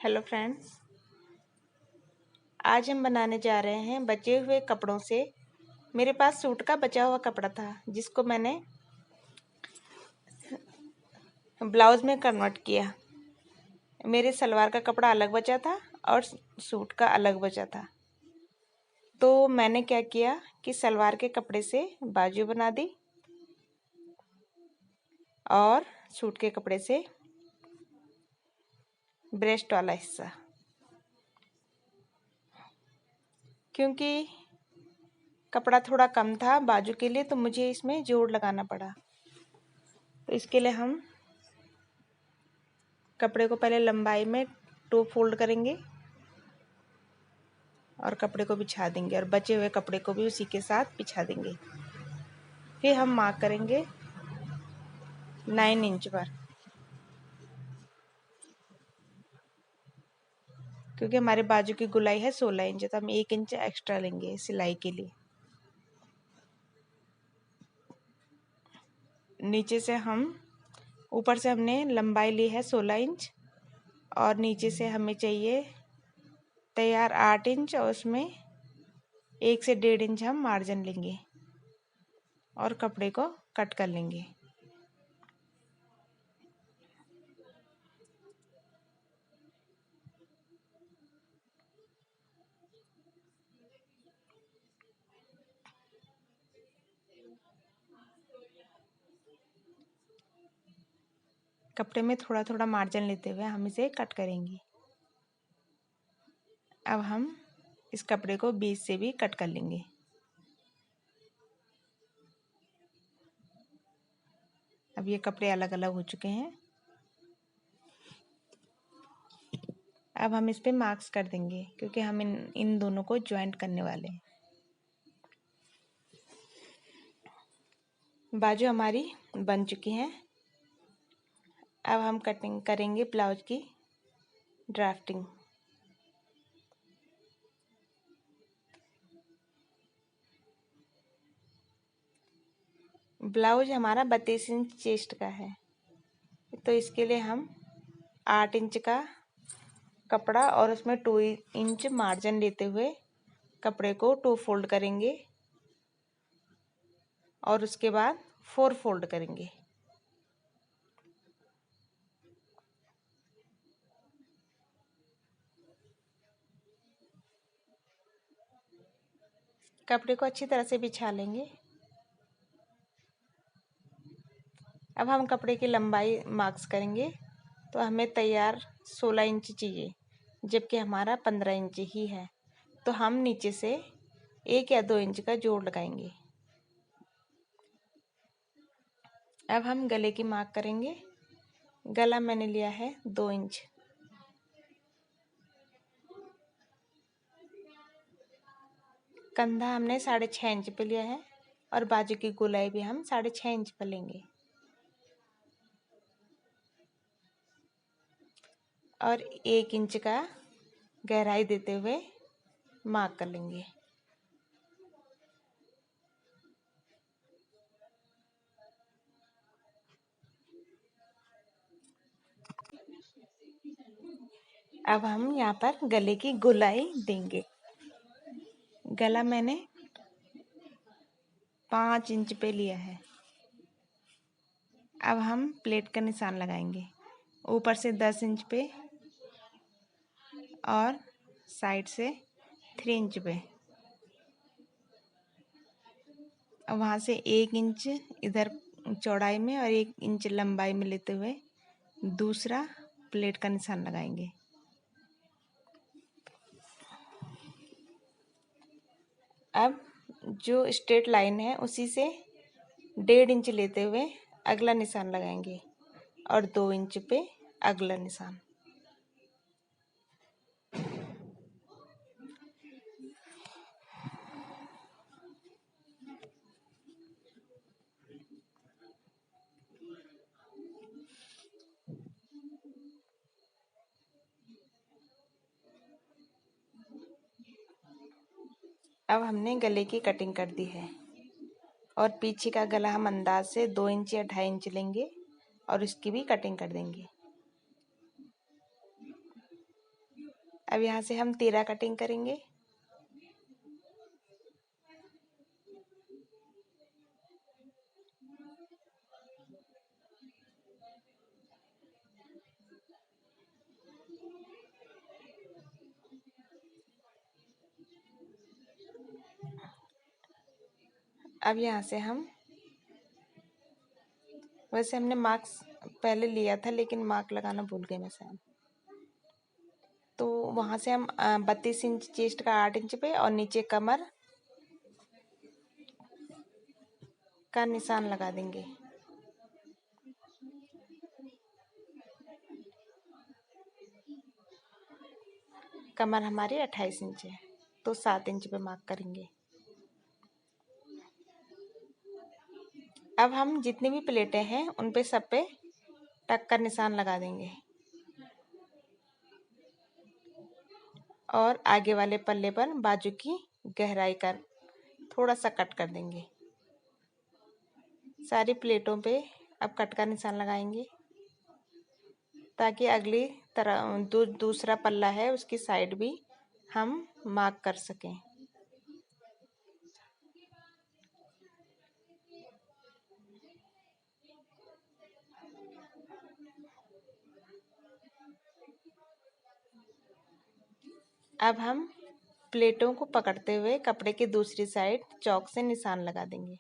Hello friends, आज हम बनाने जा रहे हैं बचे हुए कपड़ों से। मेरे पास सूट का बचा हुआ कपड़ा था जिसको मैंने ब्लाउज में कन्वर्ट किया। मेरे सलवार का कपड़ा अलग बचा था और सूट का अलग बचा था। तो मैंने क्या किया कि सलवार के कपड़े से बाजू बना दी और सूट के कपड़े से ब्रेस्ट वाला हिस्सा। क्योंकि कपड़ा थोड़ा कम था बाजू के लिए तो मुझे इसमें जोड़ लगाना पड़ा। तो इसके लिए हम कपड़े को पहले लंबाई में 2 फोल्ड करेंगे और कपड़े को बिछा देंगे और बचे हुए कपड़े को भी उसी के साथ बिछा देंगे। फिर हम मार्क करेंगे 9 इंच पर, क्योंकि हमारे बाजू की गुलाई है 16 इंच, तो हम 1 इंच एक्स्ट्रा लेंगे सिलाई के लिए। नीचे से हम ऊपर से हमने लंबाई ली है 16 इंच और नीचे से हमें चाहिए तैयार 8 इंच और उसमें 1 से 1.5 इंच हम मार्जिन लेंगे और कपड़े को कट कर लेंगे। कपड़े में थोड़ा थोड़ा मार्जिन लेते हुए हम इसे कट करेंगे। अब हम इस कपड़े को बीच से भी कट कर लेंगे। अब ये कपड़े अलग अलग हो चुके हैं। अब हम इस पे मार्क्स कर देंगे क्योंकि हम इन दोनों को ज्वाइंट करने वाले हैं। बाजू हमारी बन चुकी हैं। अब हम कटिंग करेंगे ब्लाउज की ड्राफ्टिंग। ब्लाउज हमारा 32 इंच चेस्ट का है, तो इसके लिए हम 8 इंच का कपड़ा और उसमें 2 इंच मार्जिन लेते हुए कपड़े को 2 फोल्ड करेंगे और उसके बाद 4 फोल्ड करेंगे। कपड़े को अच्छी तरह से बिछा लेंगे। अब हम कपड़े की लंबाई मार्क्स करेंगे, तो हमें तैयार 16 इंच चाहिए जबकि हमारा 15 इंच ही है, तो हम नीचे से 1 या 2 इंच का जोड़ लगाएंगे। अब हम गले की मार्क करेंगे। गला मैंने लिया है 2 इंच। कंधा हमने 6.5 इंच पे लिया है और बाजू की गोलाई भी हम 6.5 इंच पर लेंगे और 1 इंच का गहराई देते हुए मार्क कर लेंगे। अब हम यहाँ पर गले की गोलाई देंगे। गला मैंने 5 इंच पे लिया है। अब हम प्लेट का निशान लगाएंगे ऊपर से 10 इंच पे और साइड से 3 इंच पे। अब वहाँ से 1 इंच इधर चौड़ाई में और 1 इंच लंबाई में लेते हुए दूसरा प्लेट का निशान लगाएंगे। अब जो स्ट्रेट लाइन है उसी से 1.5 इंच लेते हुए अगला निशान लगाएंगे और 2 इंच पे अगला निशान। अब हमने गले की कटिंग कर दी है और पीछे का गला हम अंदाज से 2 इंच या 2.5 इंच लेंगे और इसकी भी कटिंग कर देंगे। अब यहाँ से हम तीरा कटिंग करेंगे। अब यहाँ से हम, वैसे हमने मार्क्स पहले लिया था लेकिन मार्क लगाना भूल गए मैं शायद, तो वहाँ से हम 32 इंच चेस्ट का 8 इंच पे और नीचे कमर का निशान लगा देंगे। कमर हमारी 28 इंच है तो 7 इंच पे मार्क करेंगे। अब हम जितनी भी प्लेटें हैं उन पे सब पे टक का निशान लगा देंगे और आगे वाले पल्ले पर बाजू की गहराई का थोड़ा सा कट कर देंगे। सारी प्लेटों पे अब कट का निशान लगाएंगे ताकि अगली तरह दूसरा पल्ला है उसकी साइड भी हम मार्क कर सकें। अब हम प्लेटों को पकड़ते हुए कपड़े की दूसरी साइड चौक से निशान लगा देंगे,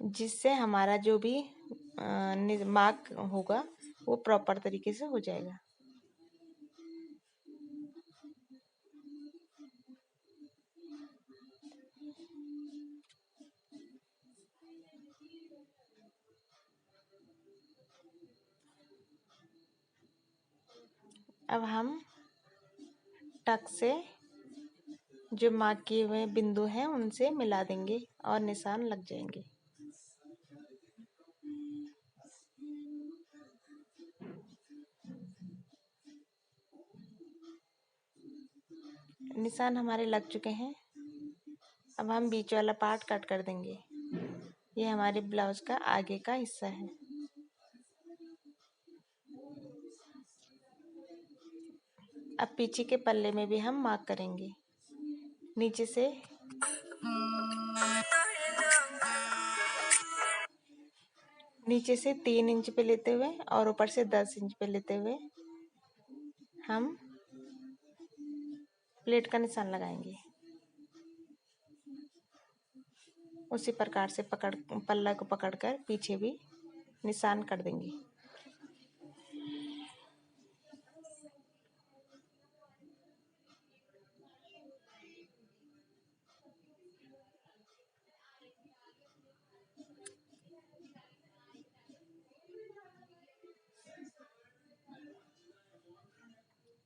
जिससे हमारा जो भी मार्क होगा वो प्रॉपर तरीके से हो जाएगा। अब हम टक से जो मार्क किए हुए बिंदु हैं उनसे मिला देंगे और निशान लग जाएंगे। निशान हमारे लग चुके हैं। अब हम बीच वाला पार्ट कट कर देंगे। ये हमारे ब्लाउज का आगे का हिस्सा है। अब पीछे के पल्ले में भी हम मार्क करेंगे। नीचे से नीचे से 3 इंच पे लेते हुए और ऊपर से 10 इंच पे लेते हुए हम प्लेट का निशान लगाएंगे। उसी प्रकार से पल्ला को पकड़कर पीछे भी निशान कर देंगे।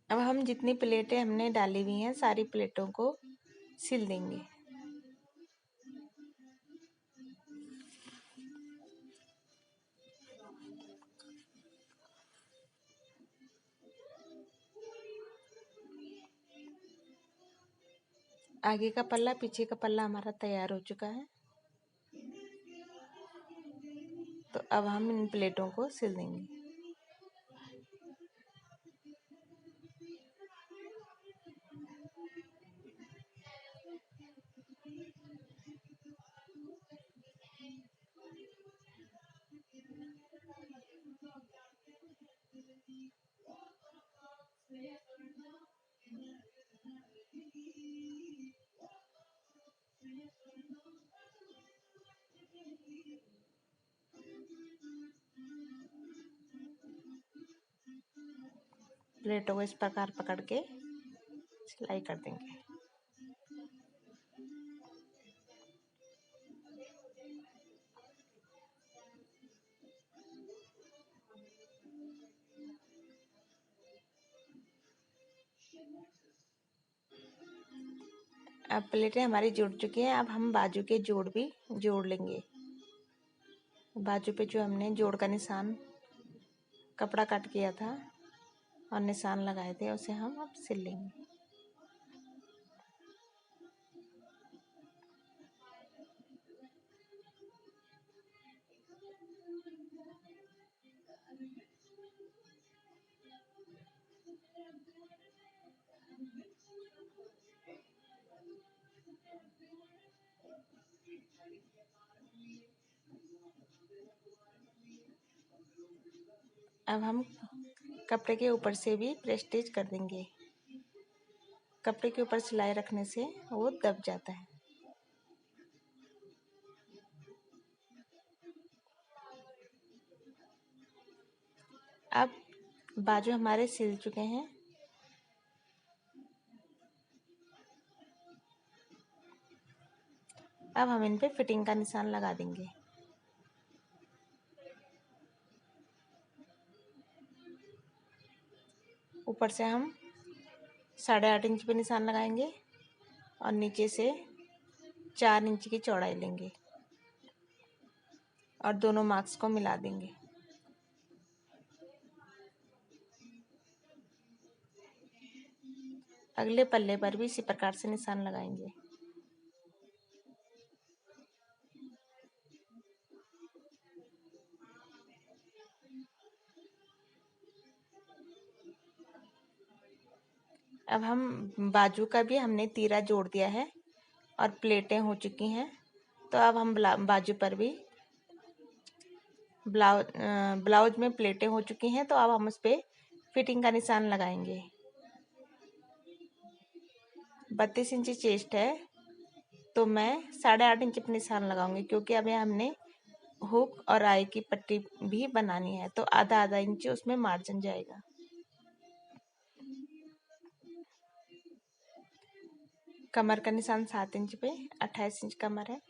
अब हम जितनी प्लेटें हमने डाली हुई हैं सारी प्लेटों को सिल देंगे। आगे का पल्ला पीछे का पल्ला हमारा तैयार हो चुका है, तो अब हम इन प्लेटों को सिल देंगे। प्लेटों को इस प्रकार पकड़ के सिलाई कर देंगे। अब प्लेटें हमारी जुड़ चुकी हैं। अब हम बाजू के जोड़ भी जोड़ लेंगे। बाजू पे जो हमने जोड़ का निशान कपड़ा कट किया था और निशान लगाए थे उसे हम अब सिल लेंगे। अब हम कपड़े के ऊपर से भी प्रेस्टीज कर देंगे। कपड़े के ऊपर सिलाई रखने से वो दब जाता है। अब बाजू हमारे सिल चुके हैं। अब हम इन पे फिटिंग का निशान लगा देंगे। ऊपर से हम 8.5 इंच पे निशान लगाएंगे और नीचे से 4 इंच की चौड़ाई लेंगे और दोनों मार्क्स को मिला देंगे। अगले पल्ले पर भी इसी प्रकार से निशान लगाएंगे। अब हम बाजू का भी हमने तीरा जोड़ दिया है और प्लेटें हो चुकी हैं। तो अब हम बाजू पर भी ब्लाउज में प्लेटें हो चुकी हैं। तो अब हम उस पर फिटिंग का निशान लगाएंगे। 32 इंच चेस्ट है तो मैं 8.5 इंच पर निशान लगाऊंगी, क्योंकि अभी हमने हुक और आई की पट्टी भी बनानी है। तो आधा इंच उसमें मार्जिन जाएगा। कमर का निशान 7 इंच पे 28 इंच कमर है।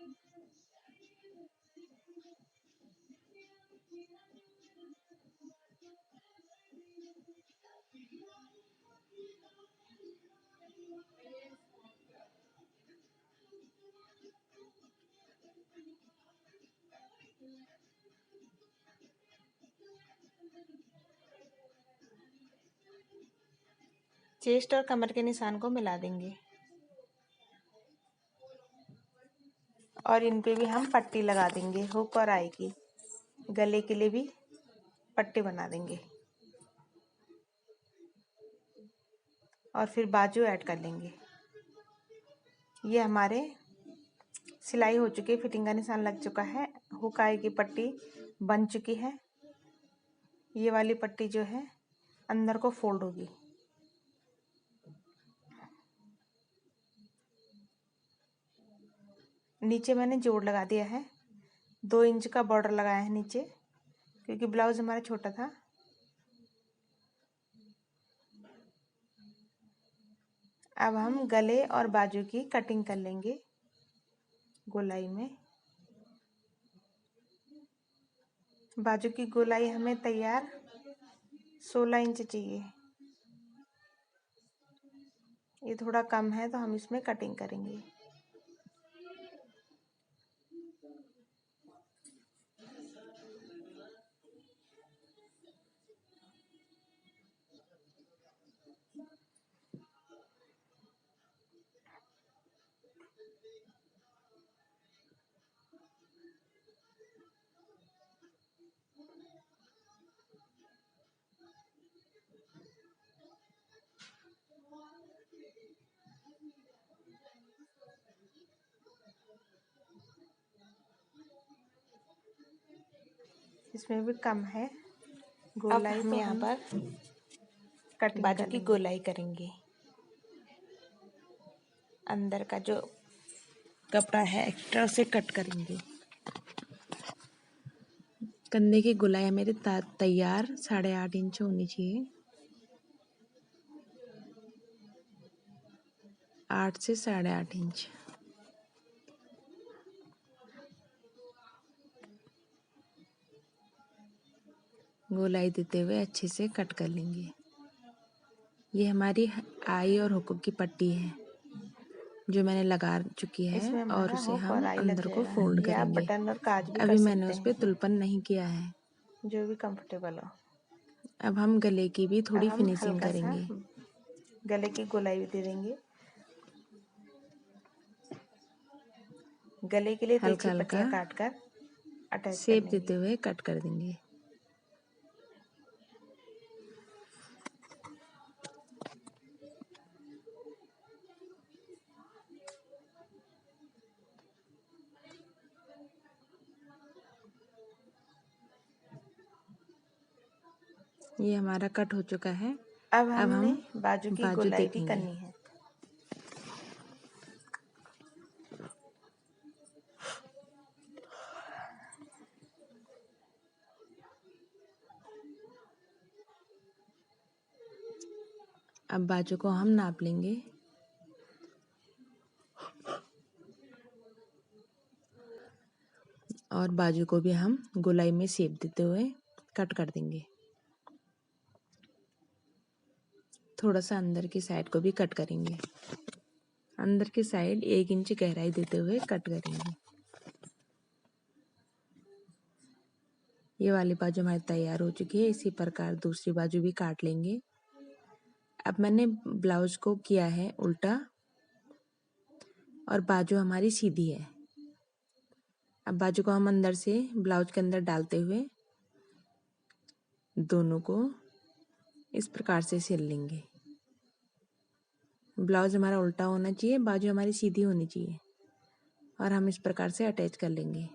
चेस्ट और कमर के निशान को मिला देंगे और इन पे भी हम पट्टी लगा देंगे हुक और आई की। गले के लिए भी पट्टी बना देंगे और फिर बाजू ऐड कर लेंगे। ये हमारे सिलाई हो चुकी है, फिटिंग का निशान लग चुका है, हुक आई की पट्टी बन चुकी है। ये वाली पट्टी जो है अंदर को फोल्ड होगी। नीचे मैंने जोड़ लगा दिया है। 2 इंच का बॉर्डर लगाया है नीचे, क्योंकि ब्लाउज हमारा छोटा था। अब हम गले और बाजू की कटिंग कर लेंगे गोलाई में। बाजू की गोलाई हमें तैयार 16 इंच चाहिए। ये थोड़ा कम है तो हम इसमें कटिंग करेंगे। इसमें भी कम है गोलाई, तो यहाँ पर कटिंग बाजू की गोलाई करेंगे। अंदर का जो कपड़ा है एक्स्ट्रा उसे कट करेंगे। कंधे की गोलाई मेरे तैयार 8.5 इंच होनी चाहिए। 8 से 8.5 इंच। गोलाई देते हुए अच्छे से कट कर लेंगे। ये हमारी आई और हुक की पट्टी है जो मैंने लगा चुकी है और उसे हम अंदर को फोल्ड करेंगे। बटन और काज भी अभी मैंने उस पर तुलपन नहीं किया है, जो भी कंफर्टेबल हो। अब हम गले की भी थोड़ी फिनिशिंग करेंगे। गले की गोलाई भी दे देंगे। गले के लिए हल्का हल्का काट कर अटैच शेप देते हुए कट कर देंगे। ये हमारा कट हो चुका है। अब अब हमने हम बाजू की बाजू गोलाई भी देखेंगे। करनी है। अब बाजू को हम नाप लेंगे। और बाजू को भी हम गोलाई में शेप देते हुए कट कर देंगे। थोड़ा सा अंदर की साइड को भी कट करेंगे। अंदर की साइड 1 इंच गहराई देते हुए कट करेंगे। ये वाली बाजू हमारी तैयार हो चुकी है। इसी प्रकार दूसरी बाजू भी काट लेंगे। अब मैंने ब्लाउज को किया है उल्टा और बाजू हमारी सीधी है। अब बाजू को हम अंदर से ब्लाउज के अंदर डालते हुए दोनों को इस प्रकार से सिल लेंगे। ब्लाउज हमारा उल्टा होना चाहिए, बाजू हमारी सीधी होनी चाहिए और हम इस प्रकार से अटैच कर लेंगे।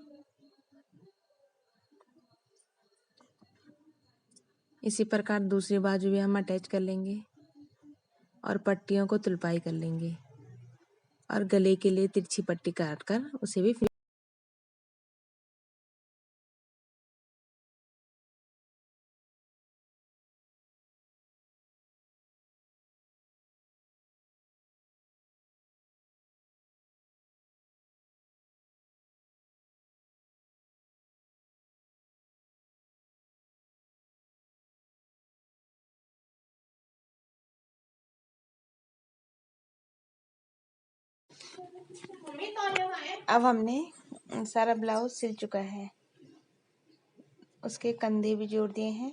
इसी प्रकार दूसरी बाजू भी हम अटैच कर लेंगे और पट्टियों को तुलपाई कर लेंगे और गले के लिए तिरछी पट्टी काट कर उसे भी अब हमने सारा ब्लाउज सिल चुका है। उसके कंधे भी जोड़ दिए हैं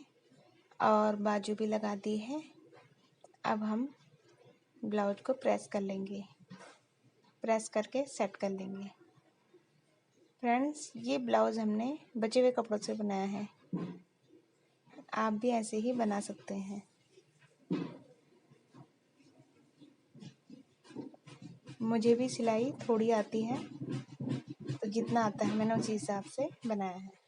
और बाजू भी लगा दी है। अब हम ब्लाउज को प्रेस कर लेंगे। प्रेस करके सेट कर लेंगे। फ्रेंड्स, ये ब्लाउज हमने बचे हुए कपड़ों से बनाया है। आप भी ऐसे ही बना सकते हैं। मुझे भी सिलाई थोड़ी आती है, तो जितना आता है मैंने उसी हिसाब से बनाया है।